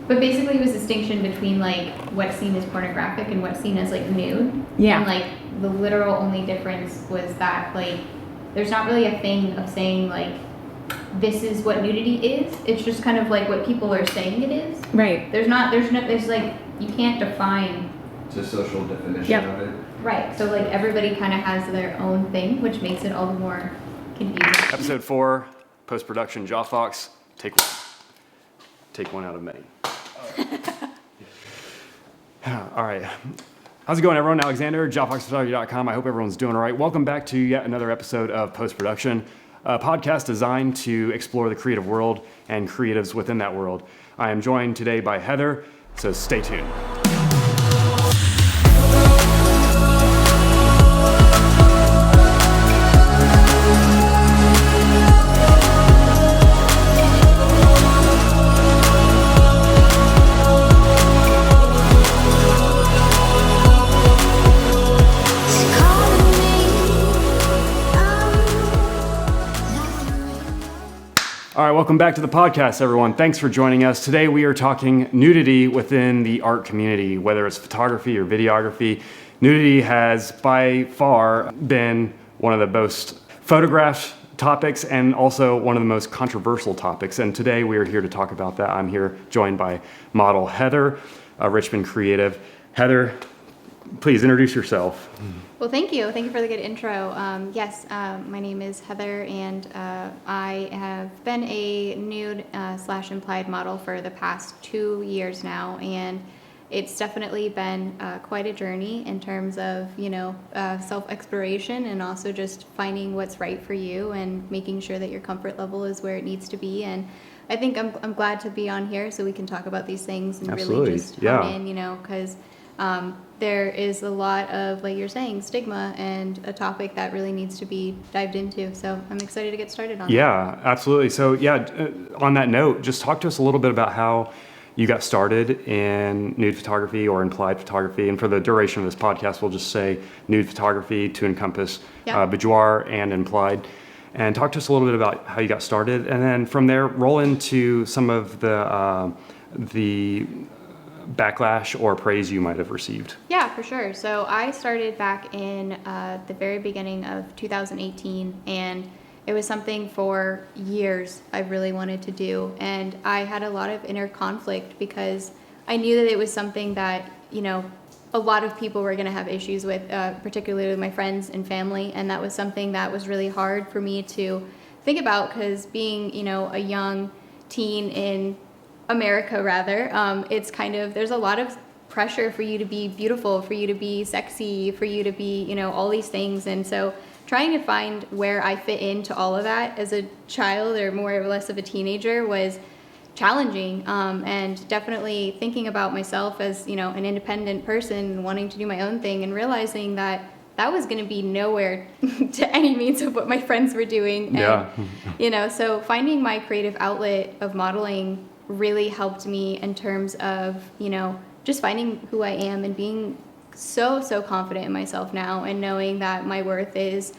But basically it was a distinction between like what's seen as pornographic and what's seen as like nude. Yeah. And like the literal only difference was that like there's not really a thing of saying like this is what nudity is. It's just kind of like what people are saying it is. Right. There's like you can't define. It's a social definition of it. Right. So like everybody kind of has their own thing, which makes it all the more confusing. Episode 4, post-production, Jawfox, take one. Take one out of many. All right. How's it going, everyone? Alexander, jawfoxphotography.com. I hope everyone's doing all right. Welcome back to yet another episode of Post-Production, a podcast designed to explore the creative world and creatives within that world. I am joined today by Heather, so stay tuned. All right, welcome back to the podcast, everyone. Thanks for joining us. Today we are talking nudity within the art community, whether it's photography or videography. Nudity has by far been one of the most photographed topics and also one of the most controversial topics. And today we are here to talk about that. I'm here joined by model Heather, a Richmond creative. Heather, please introduce yourself. Well, thank you. Thank you for the good intro. My name is Heather, and I have been a nude / implied model for the past 2 years now, and it's definitely been quite a journey in terms of, self-exploration and also just finding what's right for you and making sure that your comfort level is where it needs to be. And I think I'm glad to be on here so we can talk about these things and Absolutely. Really just hone in, because there is a lot of, like you're saying, stigma and a topic that really needs to be dived into. So I'm excited to get started on that. Yeah, absolutely. So on that note, just talk to us a little bit about how you got started in nude photography or implied photography. And for the duration of this podcast, we'll just say nude photography to encompass boudoir and implied. And talk to us a little bit about how you got started. And then from there, roll into some of the backlash or praise you might have received. Yeah, for sure. So I started back in the very beginning of 2018, and it was something for years I really wanted to do. And I had a lot of inner conflict because I knew that it was something that, a lot of people were going to have issues with, particularly my friends and family. And that was something that was really hard for me to think about because being, a young teen in America rather, it's kind of, there's a lot of pressure for you to be beautiful, for you to be sexy, for you to be, all these things. And so trying to find where I fit into all of that as a child or more or less of a teenager was challenging. And definitely thinking about myself as, an independent person wanting to do my own thing and realizing that was going to be nowhere to any means of what my friends were doing. And, so finding my creative outlet of modeling really helped me in terms of, just finding who I am and being so confident in myself now and knowing that my worth is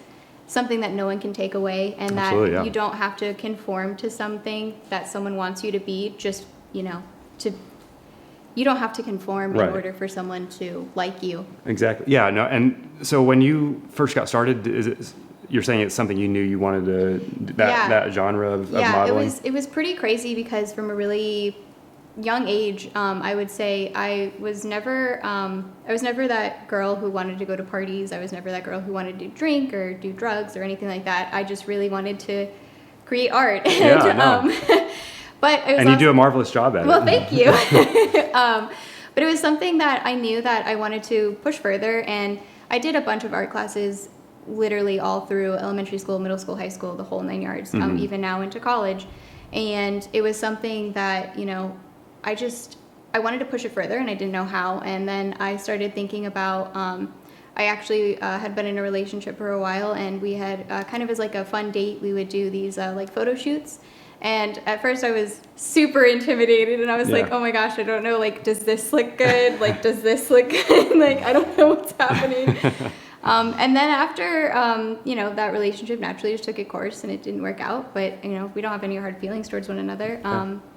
something that no one can take away and that you don't have to conform to something that someone wants you to be, just, you don't have to conform in order for someone to like you. Exactly. Yeah, no. And so when you first got started, you're saying it's something you knew you wanted to, that genre of modeling? It was pretty crazy because from a really young age, I would say I was never that girl who wanted to go to parties. I was never that girl who wanted to drink or do drugs or anything like that. I just really wanted to create art. But you do a marvelous job at it. Well, thank you. But it was something that I knew that I wanted to push further, and I did a bunch of art classes literally all through elementary school, middle school, high school, the whole 9 yards, even now into college. And it was something that, I wanted to push it further and I didn't know how. And then I started thinking about, I actually had been in a relationship for a while, and we had kind of as like a fun date, we would do these like photo shoots. And at first I was super intimidated and I was like, oh my gosh, I don't know, like, does this look good? Like, does this look good? Like, I don't know what's happening. And then after, that relationship naturally just took a course and it didn't work out, but, we don't have any hard feelings towards one another.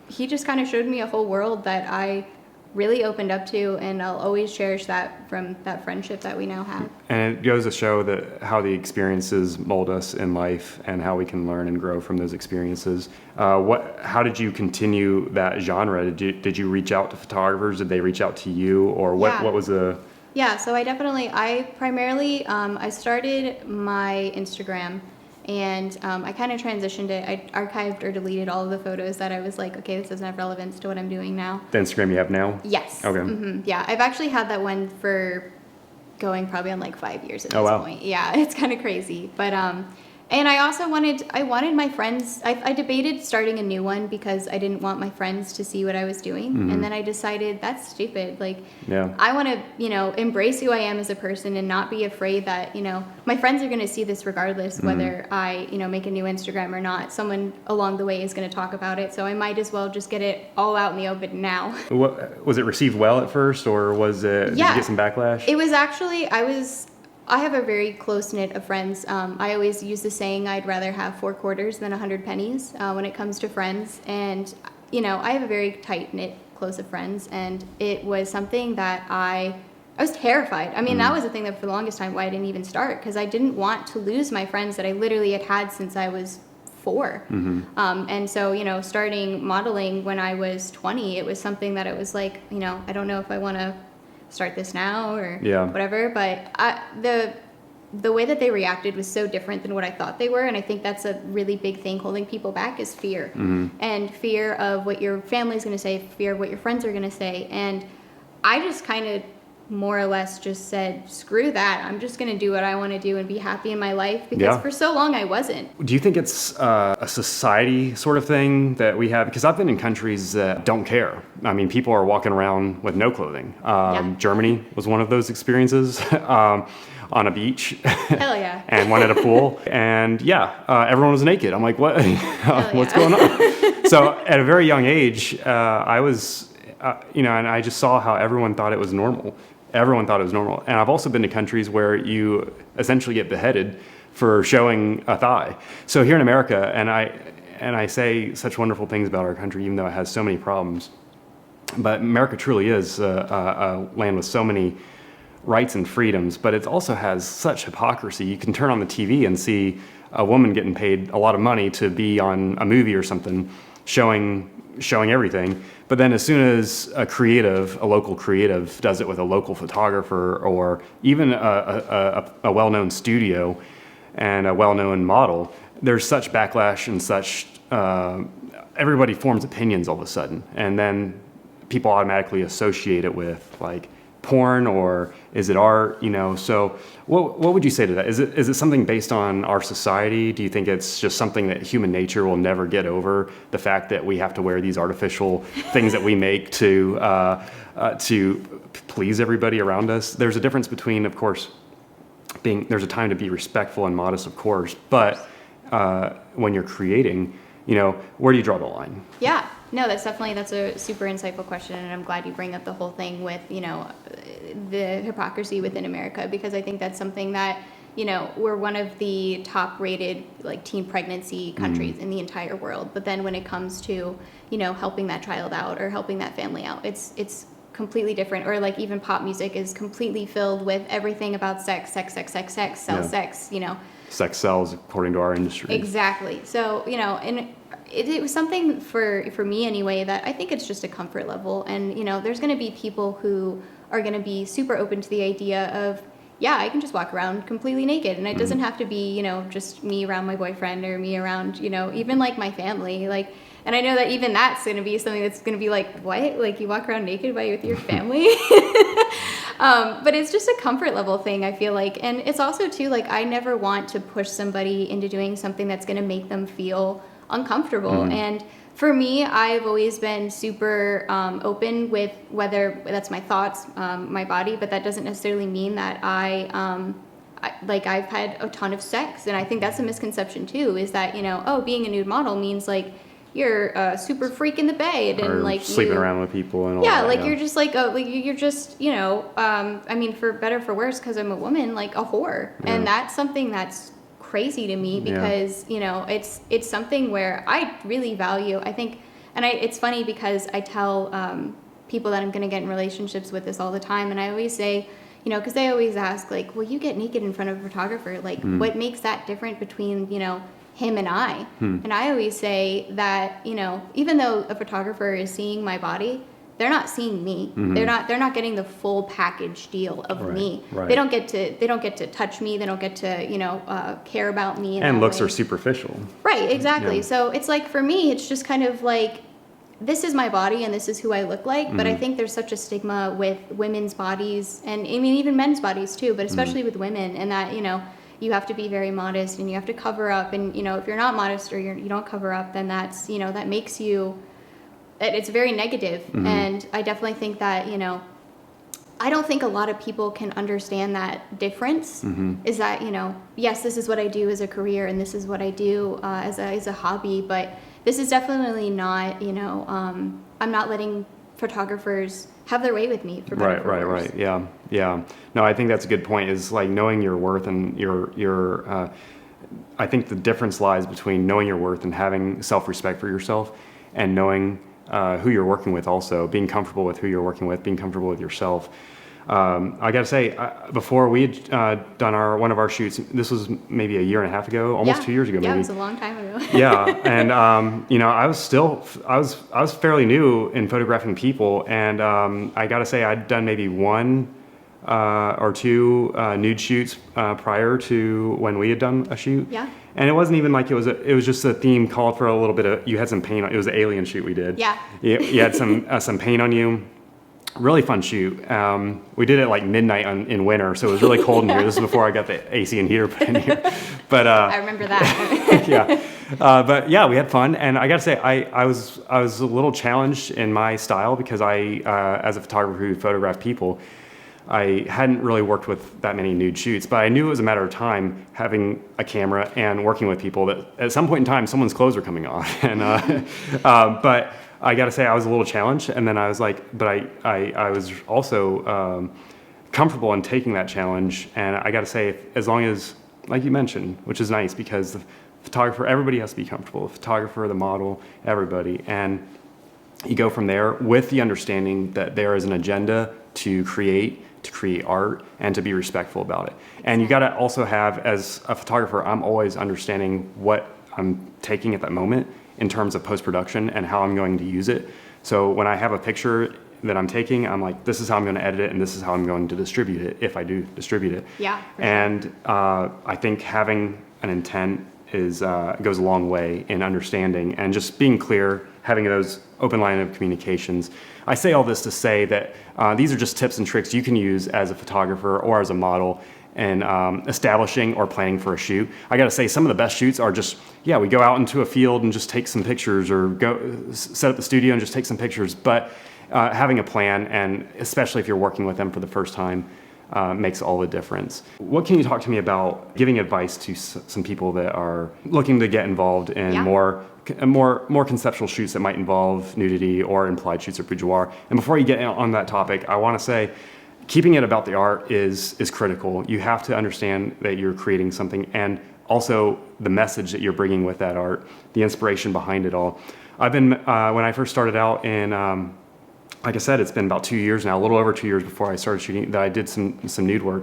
he just kind of showed me a whole world that I really opened up to, and I'll always cherish that from that friendship that we now have. And it goes to show that how the experiences mold us in life and how we can learn and grow from those experiences. How did you continue that genre? Did you reach out to photographers? Did they reach out to you, or what was the? Yeah, so I primarily, I started my Instagram, and I kind of transitioned it. I archived or deleted all of the photos that I was like, okay, this doesn't have relevance to what I'm doing now. The Instagram you have now? Yes. Okay. Yeah, I've actually had that one for going probably on like 5 years at this point. Yeah, it's kind of crazy. But and I also wanted my friends, I debated starting a new one because I didn't want my friends to see what I was doing. Mm-hmm. And then I decided that's stupid. Like, yeah. I want to, embrace who I am as a person and not be afraid that, my friends are going to see this regardless, whether I, make a new Instagram or not. Someone along the way is going to talk about it. So I might as well just get it all out in the open now. Was it received well at first, or did you get some backlash? It was actually, I have a very close knit of friends. I always use the saying, I'd rather have 4 quarters than 100 pennies when it comes to friends. And, I have a very tight knit close of friends. And it was something that I was terrified. I mean, that was the thing that for the longest time why I didn't even start, because I didn't want to lose my friends that I literally had since I was 4. And so, starting modeling when I was 20, it was something that it was like, I don't know if I want to start this now or whatever, but the way that they reacted was so different than what I thought they were, and I think that's a really big thing holding people back is fear. And fear of what your family's going to say, fear of what your friends are going to say. And I just kind of more or less just said, screw that, I'm just going to do what I want to do and be happy in my life, because for so long I wasn't. Do you think it's a society sort of thing that we have? Because I've been in countries that don't care. I mean, people are walking around with no clothing. Germany was one of those experiences. On a beach. Hell yeah. And one at a pool. And everyone was naked. I'm like, what? What's going on? So at a very young age, I was, and I just saw how everyone thought it was normal. Everyone thought it was normal. And I've also been to countries where you essentially get beheaded for showing a thigh. So here in America, and I say such wonderful things about our country, even though it has so many problems. But America truly is a land with so many rights and freedoms, but it also has such hypocrisy. You can turn on the TV and see a woman getting paid a lot of money to be on a movie or something, showing everything. But then as soon as a local creative does it with a local photographer or even a well-known studio and a well-known model, there's such backlash and such, everybody forms opinions all of a sudden. And then people automatically associate it with like porn, or is it art? So what would you say to that? Is it something based on our society? Do you think it's just something that human nature will never get over, the fact that we have to wear these artificial things that we make to please everybody around us? There's a difference between, of course, there's a time to be respectful and modest, of course, but when you're creating, where do you draw the line? Yeah, no, that's a super insightful question, and I'm glad you bring up the whole thing with, the hypocrisy within America, because I think that's something that, we're one of the top rated like teen pregnancy countries in the entire world. But then when it comes to, helping that child out or helping that family out, it's completely different. Or like even pop music is completely filled with everything about sex, sex, sex, Sex sells according to our industry. Exactly. So, and it was something for me anyway, that I think it's just a comfort level. And, there's going to be people who are going to be super open to the idea of, I can just walk around completely naked. And it doesn't have to be, just me around my boyfriend or me around, even like my family. Like, and I know that even that's going to be something that's going to be like, what? Like you walk around naked with your family? But it's just a comfort level thing, I feel like. And it's also too, like, I never want to push somebody into doing something that's going to make them feel uncomfortable. And for me, I've always been super open with whether that's my thoughts, my body, but that doesn't necessarily mean that I've had a ton of sex. And I think that's a misconception too, is that, being a nude model means like you're a super freak in the bed and like sleeping around with people and all that. You're just like you're just, I mean, for better or for worse, because I'm a woman, like a whore. And that's something that's crazy to me because, it's something where I really value, I think, And it's funny because I tell people that I'm going to get in relationships with this all the time. And I always say, you know, because they always ask, like, well, you get naked in front of a photographer. Like, what makes that different between, you know, him and I? And I always say that, you know, even though a photographer is seeing my body, they're not seeing me. They're not getting the full package deal of me. Right. They don't get to touch me. They don't get to, you know, care about me. And looks are superficial. Right, exactly. Yeah. So it's like, for me, it's just kind of like, this is my body and this is who I look like. But I think there's such a stigma with women's bodies, and I mean, even men's bodies too, but especially with women, and that, you know, you have to be very modest and you have to cover up. And, you know, if you're not modest or you don't cover up, then that's, you know, that makes you, it's very negative. And I definitely think that, you know, I don't think a lot of people can understand that difference. Is that, you know, yes, this is what I do as a career and this is what I do as a hobby, but this is definitely not, you know, I'm not letting photographers have their way with me, for better or for worse. Right. Yeah. No, I think that's a good point, is like knowing your worth and your I think the difference lies between knowing your worth and having self-respect for yourself, and knowing who you're working with, also being comfortable with who you're working with, being comfortable with yourself. I got to say, before we had done one of our shoots, this was maybe a year and a half ago, almost 2 years ago, maybe. Yeah, it was a long time ago. Yeah, and you know, I was fairly new in photographing people, and I got to say, I'd done maybe one or two nude shoots prior to when we had done a shoot. Yeah. And it wasn't even like it was just a theme called for a little bit of, you had some paint on, it was an alien shoot we did. Yeah. You had some paint on you. Really fun shoot. We did it like midnight in winter, so it was really cold in here. This is before I got the AC and heater put in here. But I remember that. yeah. But yeah, we had fun, and I gotta say, I was a little challenged in my style, because I, as a photographer who photographed people, I hadn't really worked with that many nude shoots, but I knew it was a matter of time, having a camera and working with people, that at some point in time, someone's clothes were coming off. And but I got to say, I was a little challenged, and then I was like, but I was also comfortable in taking that challenge. And I got to say, as long as, like you mentioned, which is nice, because the photographer, everybody has to be comfortable. The photographer, the model, everybody. And you go from there with the understanding that there is an agenda to create art, and to be respectful about it. And you got to also have, as a photographer, I'm always understanding what I'm taking at that moment in terms of post-production and how I'm going to use it. So when I have a picture that I'm taking, I'm like, this is how I'm going to edit it, and this is how I'm going to distribute it, if I do distribute it. Yeah. And I think having an intent goes a long way in understanding, and just being clear, having those open line of communications. I say all this to say that these are just tips and tricks you can use as a photographer or as a model in establishing or planning for a shoot. I gotta say, some of the best shoots are just, we go out into a field and just take some pictures, or go set up the studio and just take some pictures. But having a plan, and especially if you're working with them for the first time, makes all the difference. What can you talk to me about giving advice to some people that are looking to get involved in more conceptual shoots that might involve nudity or implied shoots or boudoir? And before you get on that topic, I want to say, keeping it about the art is critical. You have to understand that you're creating something, and also the message that you're bringing with that art, the inspiration behind it all. I've been, when I first started out in, like I said, it's been about 2 years now, a little over 2 years before I started shooting, that I did some nude work.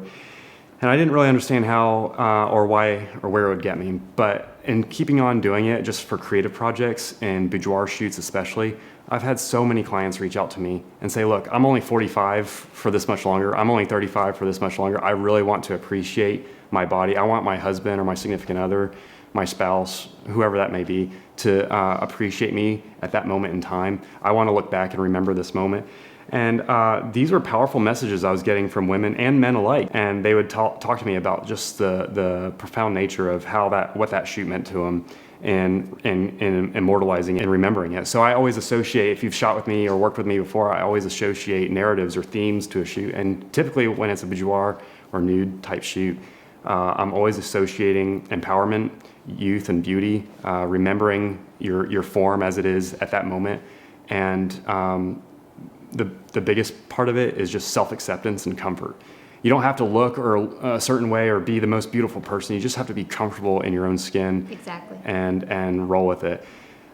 And I didn't really understand how or why or where it would get me. But in keeping on doing it, just for creative projects and boudoir shoots especially, I've had so many clients reach out to me and say, look, I'm only 45 for this much longer. I'm only 35 for this much longer. I really want to appreciate my body. I want my husband or my significant other, my spouse, whoever that may be, to appreciate me at that moment in time. I want to look back and remember this moment. And these were powerful messages I was getting from women and men alike. And they would talk to me about just the profound nature of what that shoot meant to them, and immortalizing and remembering it. So I always associate, if you've shot with me or worked with me before, I always associate narratives or themes to a shoot. And typically when it's a boudoir or nude type shoot, I'm always associating empowerment, youth, and beauty, remembering your form as it is at that moment. And the biggest part of it is just self-acceptance and comfort. You don't have to look a certain way or be the most beautiful person. You just have to be comfortable in your own skin. Exactly. And roll with it.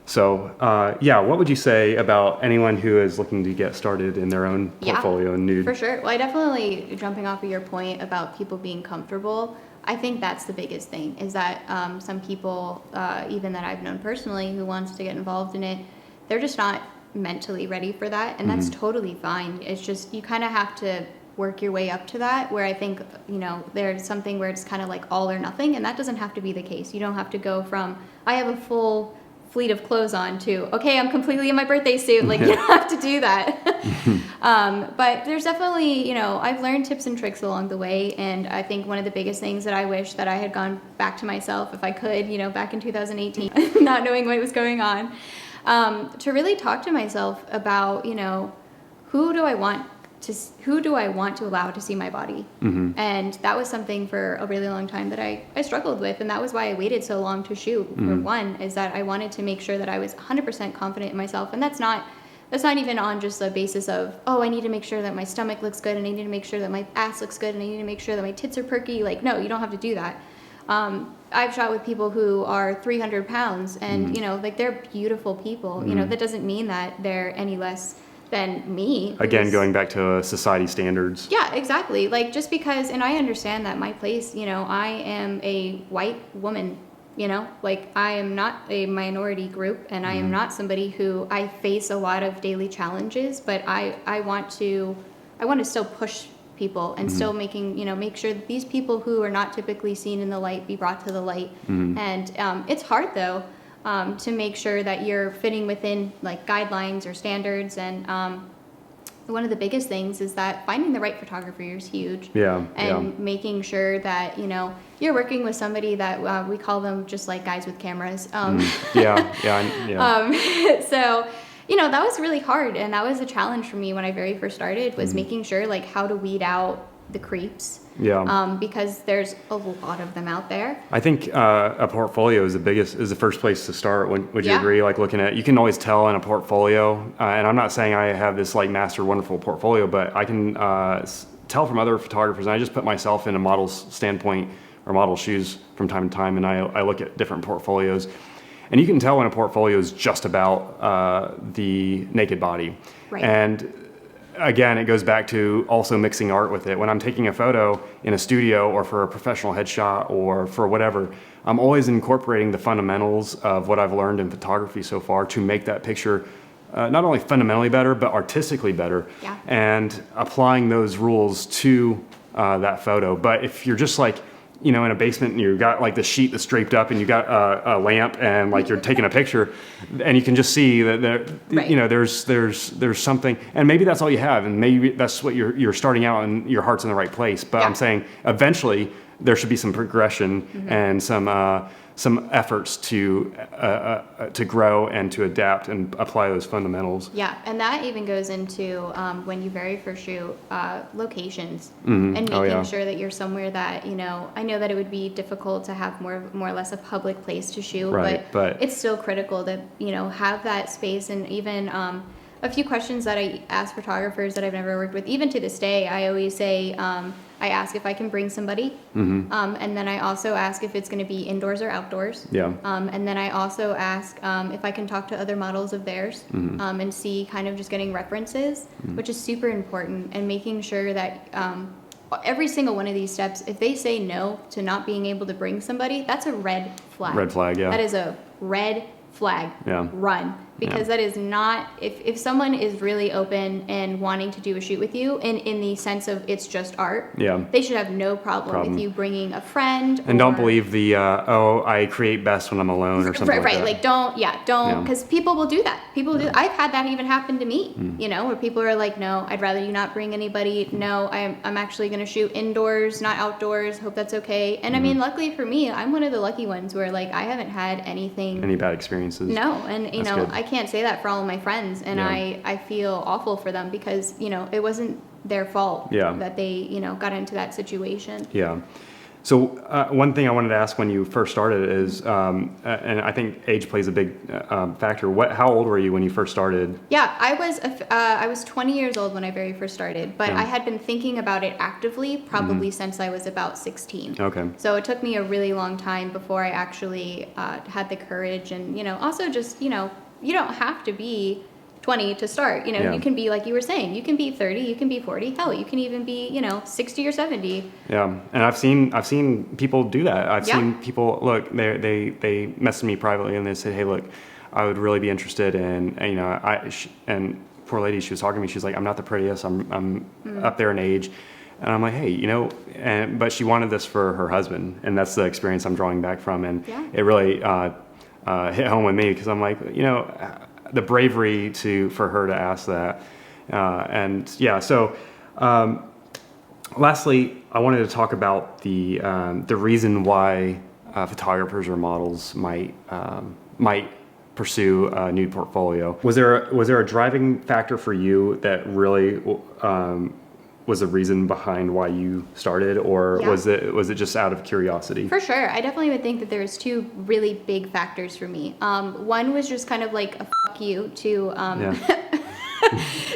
So, what would you say about anyone who is looking to get started in their own portfolio in nude? For sure. Well, I definitely, jumping off of your point about people being comfortable, I think that's the biggest thing, is that some people, even that I've known personally, who wants to get involved in it, they're just not mentally ready for that, and that's totally fine. It's just, you kind of have to work your way up to that, where I think, there's something where it's kind of like all or nothing, and that doesn't have to be the case. You don't have to go from, I have a full fleet of clothes on, to, okay, I'm completely in my birthday suit. Like, you don't have to do that. But there's definitely, I've learned tips and tricks along the way, and I think one of the biggest things that I wish that I had gone back to myself, if I could, back in 2018, not knowing what was going on, to really talk to myself about, who do I want to allow to see my body? And that was something for a really long time that I struggled with, and that was why I waited so long to shoot. For one, is that I wanted to make sure that I was 100% confident in myself, and that's not even on just the basis of, I need to make sure that my stomach looks good, and I need to make sure that my ass looks good, and I need to make sure that my tits are perky. Like, no, you don't have to do that. I've shot with people who are 300 pounds, and they're beautiful people. That doesn't mean that they're any less than me. Again, going back to society standards. Yeah, exactly. Like, just because, and I understand that my place, I am a white woman, like, I am not a minority group, and I am not somebody who, I face a lot of daily challenges, but I want to still push people and still make sure that these people who are not typically seen in the light be brought to the light. And it's hard, though, to make sure that you're fitting within like guidelines or standards, and one of the biggest things is that finding the right photographer is huge. Making sure that you're working with somebody that we call them just like guys with cameras. So that was really hard, and that was a challenge for me when I very first started, was making sure like how to weed out the creeps. Because there's a lot of them out there. I think a portfolio is the first place to start. Would you agree? Like, looking at, you can always tell in a portfolio, and I'm not saying I have this like master wonderful portfolio, but I can tell from other photographers, and I just put myself in a model's standpoint or model's shoes from time to time, and I look at different portfolios, and you can tell when a portfolio is just about the naked body. Right. And again, it goes back to also mixing art with it. When I'm taking a photo in a studio or for a professional headshot or for whatever, I'm always incorporating the fundamentals of what I've learned in photography so far to make that picture not only fundamentally better, but artistically better, and applying those rules to that photo. But if you're just like, in a basement, and you've got like the sheet that's draped up, and you got a lamp, and like you're taking a picture, and you can just see that there's something, and maybe that's all you have, and maybe that's what you're starting out, and your heart's in the right place. But I'm saying eventually there should be some progression and some efforts to grow and to adapt and apply those fundamentals. Yeah, and that even goes into when you very first shoot locations and making sure that you're somewhere that, I know that it would be difficult to have more or less a public place to shoot, but it's still critical to, have that space. And even a few questions that I ask photographers that I've never worked with, even to this day, I always say, I ask if I can bring somebody, and then I also ask if it's going to be indoors or outdoors. And then I also ask if I can talk to other models of theirs, and see, kind of just getting references, which is super important, and making sure that every single one of these steps, if they say no to not being able to bring somebody, that's a red flag. Red flag, yeah. That is a red flag. Run. Because that is not, if someone is really open and wanting to do a shoot with you, in the sense of it's just art, they should have no problem with you bringing a friend. And don't believe the, I create best when I'm alone or something like that. Like, don't, because people will do that. People do. I've had that even happen to me, where people are like, no, I'd rather you not bring anybody. No, I'm actually going to shoot indoors, not outdoors. Hope that's okay. And I mean, luckily for me, I'm one of the lucky ones where like I haven't had any bad experiences. No, and I can't say that for all of my friends, and I feel awful for them, because it wasn't their fault that they got into that situation. So one thing I wanted to ask when you first started is, and I think age plays a big factor. How old were you when you first started? Yeah, I was 20 years old when I very first started, but I had been thinking about it actively probably since I was about 16. Okay. So it took me a really long time before I actually had the courage, and also just you don't have to be 20 to start. You can be, like you were saying, you can be 30, you can be 40, hell, you can even be 60 or 70. Yeah, and I've seen people do that. I've seen people look. They messaged me privately and they said, "Hey, look, I would really be interested in and poor lady, she was talking to me. She's like, I'm not the prettiest. I'm up there in age." And I'm like, hey, but she wanted this for her husband, and that's the experience I'm drawing back from, and it really hit home with me because I'm like, the bravery for her to ask that, So, lastly, I wanted to talk about the reason why photographers or models might pursue a nude portfolio. Was there a driving factor for you that really was the reason behind why you started, or was it just out of curiosity? For sure. I definitely would think that there's two really big factors for me. One was just kind of like a fuck you to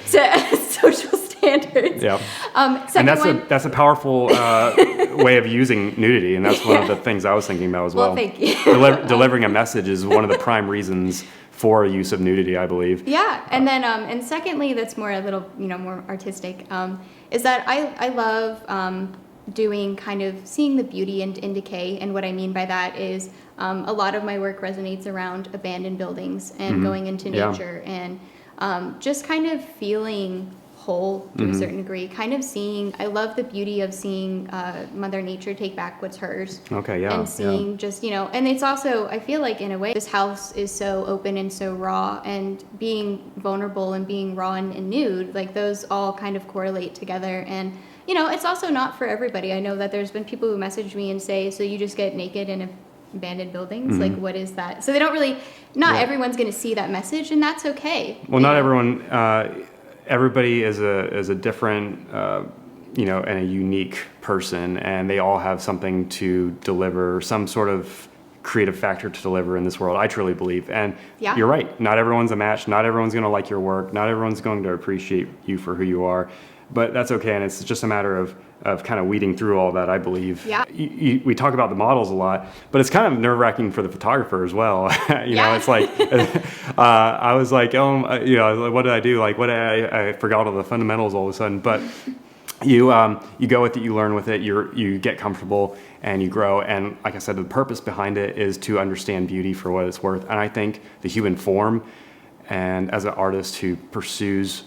to social standards. Yeah. Second and that's a powerful way of using nudity, and that's one of the things I was thinking about as well. Well, thank you. Delivering a message is one of the prime reasons for use of nudity, I believe. Yeah, and then and secondly, that's more a little more artistic. Is that I love doing kind of seeing the beauty in decay, and what I mean by that is a lot of my work resonates around abandoned buildings and going into nature and just kind of feeling whole to a certain degree, kind of I love the beauty of seeing Mother Nature take back what's hers. Okay, yeah. And seeing just, and it's also, I feel like in a way, this house is so open and so raw, and being vulnerable and being raw and nude, like those all kind of correlate together. And, it's also not for everybody. I know that there's been people who message me and say, so you just get naked in abandoned buildings? Like, what is that? So they don't really, not everyone's going to see that message, and that's okay. Well, not everyone, everybody is a different, and a unique person, and they all have something to deliver, some sort of creative factor to deliver in this world, I truly believe. And you're right, not everyone's a match, not everyone's going to like your work, not everyone's going to appreciate you for who you are, but that's okay, and it's just a matter of kind of weeding through all that, I believe. Yeah. We talk about the models a lot, but it's kind of nerve-wracking for the photographer as well. It's like, I was like, what did I do? Like, I forgot all the fundamentals all of a sudden. But you go with it, you learn with it, you get comfortable, and you grow. And like I said, the purpose behind it is to understand beauty for what it's worth. And I think the human form, and as an artist who pursues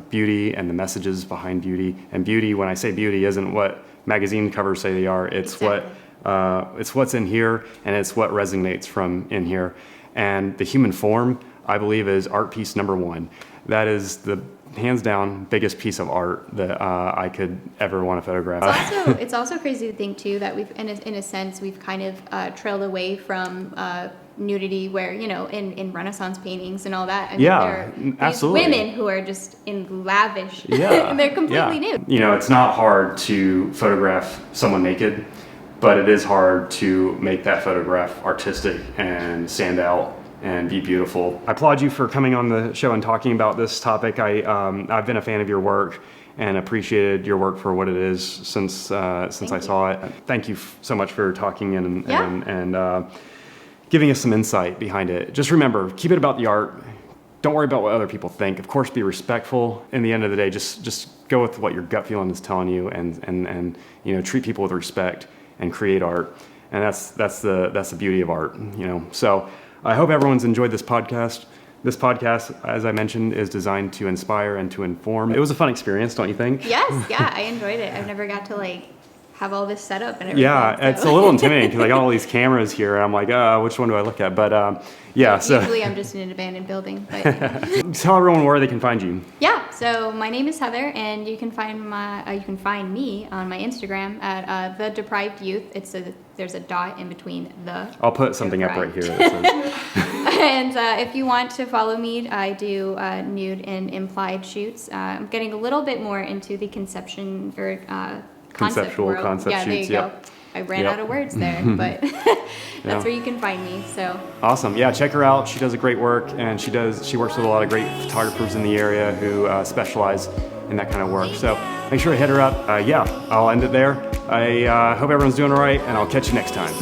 beauty and the messages behind beauty, and beauty, when I say beauty, isn't what magazine covers say they are. It's it's what's in here, and it's what resonates from in here. And the human form, I believe, is art piece number one. That is the hands down biggest piece of art that I could ever want to photograph. It's also crazy to think too that we've, in a sense, we've kind of trailed away from nudity, where in Renaissance paintings and all that. I mean, there are absolutely these women who are just in lavish, and they're completely nude. It's not hard to photograph someone naked, but it is hard to make that photograph artistic and stand out and be beautiful. I applaud you for coming on the show and talking about this topic. I've been a fan of your work and appreciated your work for what it is since I saw it. Thank you so much for talking and giving us some insight behind it. Just remember, keep it about the art. Don't worry about what other people think. Of course, be respectful. In the end of the day, just go with what your gut feeling is telling you, and treat people with respect and create art. And that's the beauty of art. So I hope everyone's enjoyed this podcast. This podcast, as I mentioned, is designed to inspire and to inform. It was a fun experience, don't you think? Yes, yeah, I enjoyed it. I've never got to have all this set up and everything. Yeah, so. It's a little intimidating because I got all these cameras here, and I'm like, which one do I look at? But usually I'm just in an abandoned building. But tell everyone where they can find you. Yeah, so my name is Heather, and you can find me on my Instagram at The Deprived Youth. There's a dot in between the. I'll put something up right here that says. And if you want to follow me, I do nude and implied shoots. I'm getting a little bit more into the conception or Conceptual world. concept yeah, shoots, there you yep. go. I ran Yep. out of words there, but that's where you can find me. So Awesome. Yeah, check her out. She does a great work, and she works with a lot of great photographers in the area who specialize in that kind of work. So make sure to hit her up. Yeah, I'll end it there. I hope everyone's doing all right, and I'll catch you next time.